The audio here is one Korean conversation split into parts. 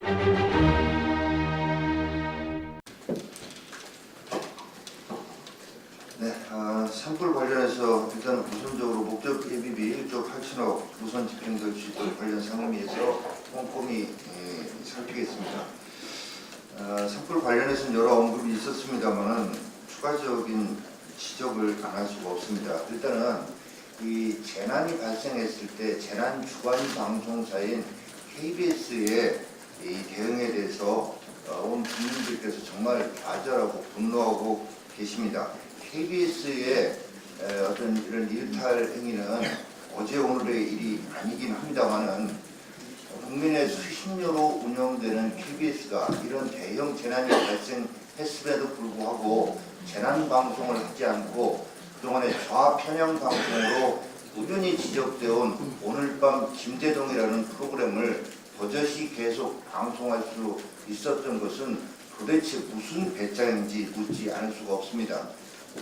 네, 산불 관련해서 일단 우선적으로 목적 예비비 1조 8천억 우선 집행될 수 있도록 관련 상임위에서 꼼꼼히 살피겠습니다. 산불 관련해서는 여러 언급이 있었습니다만은 추가적인 지적을 안 할 수가 없습니다. 일단은 이 재난이 발생했을 때 재난 주관 방송사인 KBS의 이 대응에 대해서 온 국민들께서 정말 좌절하고 분노하고 계십니다. KBS의 어떤 이런 일탈 행위는 어제 오늘의 일이 아니긴 합니다만은 국민의 수신료로 운영되는 KBS가 이런 대형 재난이 발생했음에도 불구하고 재난 방송을 하지 않고 그동안에 좌편향 방송으로 꾸준히 지적되어 온 오늘 밤 김대동이라는 프로그램을 버젓이 계속 방송할 수 있었던 것은 도대체 무슨 배짱인지 묻지 않을 수가 없습니다.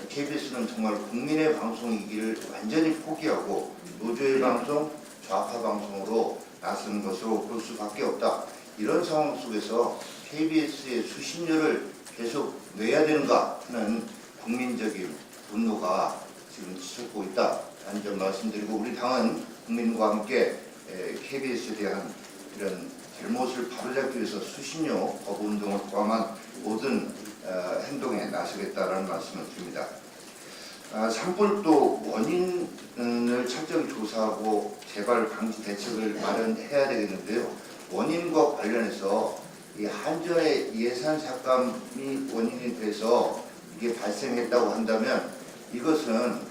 KBS는 정말 국민의 방송이기를 완전히 포기하고 노조의 방송, 좌파 방송으로 나선 것으로 볼 수밖에 없다. 이런 상황 속에서 KBS의 수신료를 계속 내야 되는가 하는 국민적인 분노가 지금 치솟고 있다는 점 말씀드리고, 우리 당은 국민과 함께 KBS에 대한 이런 잘못을 바로잡기 위해서 수신료 거부 운동을 포함한 모든 행동에 나서겠다라는 말씀을 드립니다. 산불도 원인을 철저히 조사하고 재발 방지 대책을 마련해야 되겠는데요. 원인과 관련해서 이 한전의 예산 삭감이 원인이 돼서 이게 발생했다고 한다면 이것은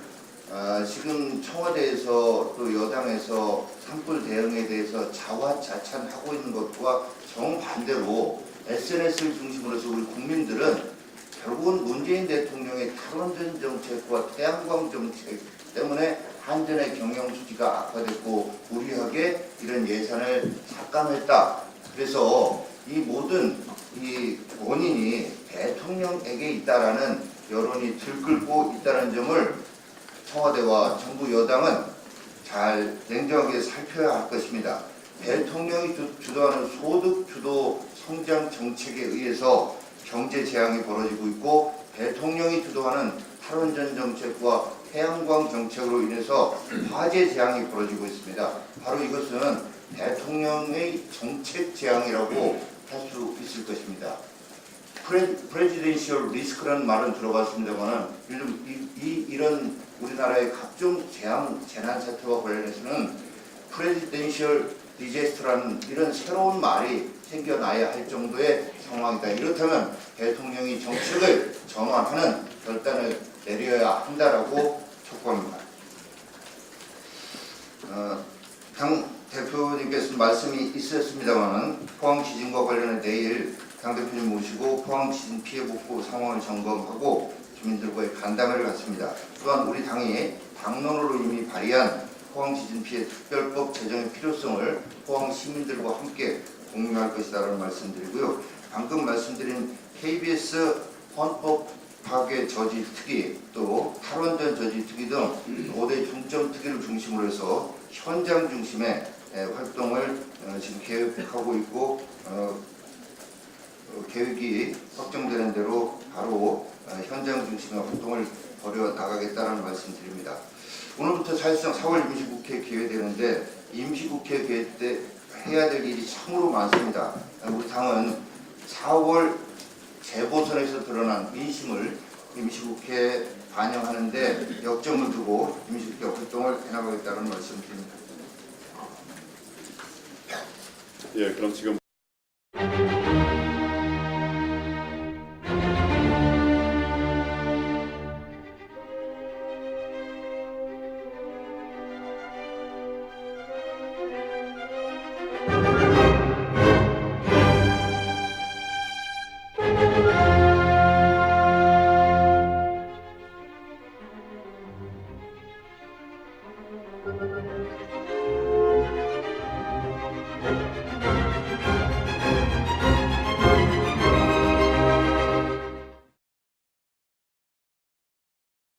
지금 청와대에서 또 여당에서 산불 대응에 대해서 자화자찬하고 있는 것과 정반대로 SNS를 중심으로서 우리 국민들은 결국은 문재인 대통령의 탈원전 정책과 태양광 정책 때문에 한전의 경영 수지가 악화됐고 무리하게 이런 예산을 삭감했다. 그래서 이 모든 이 원인이 대통령에게 있다라는 여론이 들끓고 있다는 점을 청와대와 정부 여당은 잘 냉정하게 살펴야 할 것입니다. 대통령이 주도하는 소득 주도 성장 정책에 의해서 경제 재앙이 벌어지고 있고, 대통령이 주도하는 탈원전 정책과 태양광 정책으로 인해서 화재 재앙이 벌어지고 있습니다. 바로 이것은 대통령의 정책 재앙이라고 할 수 있을 것입니다. 프레지덴셜 리스크라는 말은 들어봤습니다만 이런 우리나라의 각종 재난 사태와 관련해서는 프레지덴셜 디제스트라는 이런 새로운 말이 생겨나야 할 정도의 상황이다. 이렇다면 대통령이 정책을 전환하는 결단을 내려야 한다라고 촉구합니다. 당 대표님께서 말씀이 있었습니다만 포항 지진과 관련해 내일 당 대표님 모시고 포항 지진 피해 복구 상황을 점검하고 주민들과의 간담회를 갖습니다. 또한 우리 당이 당론으로 이미 발의한 포항 지진 피해 특별법 제정의 필요성을 포항 시민들과 함께 공유할 것이다라는 말씀드리고요. 방금 말씀드린 KBS 헌법 파괴 저지 특위, 또 탈원전 저지 특위 등 5대 중점 특위를 중심으로 해서 현장 중심의 활동을 지금 계획하고 있고, 계획이 확정되는 대로 바로 현장 중심의 활동을 벌여 나가겠다는 말씀드립니다. 오늘부터 사실상 4월 임시국회 개회되는데 임시국회 개회 때 해야 될 일이 참으로 많습니다. 우리 당은 4월 재보선에서 드러난 민심을 임시국회에 반영하는데 역점을 두고 임시국회 활동을 해나가겠다는 말씀드립니다. 예, 그럼 지금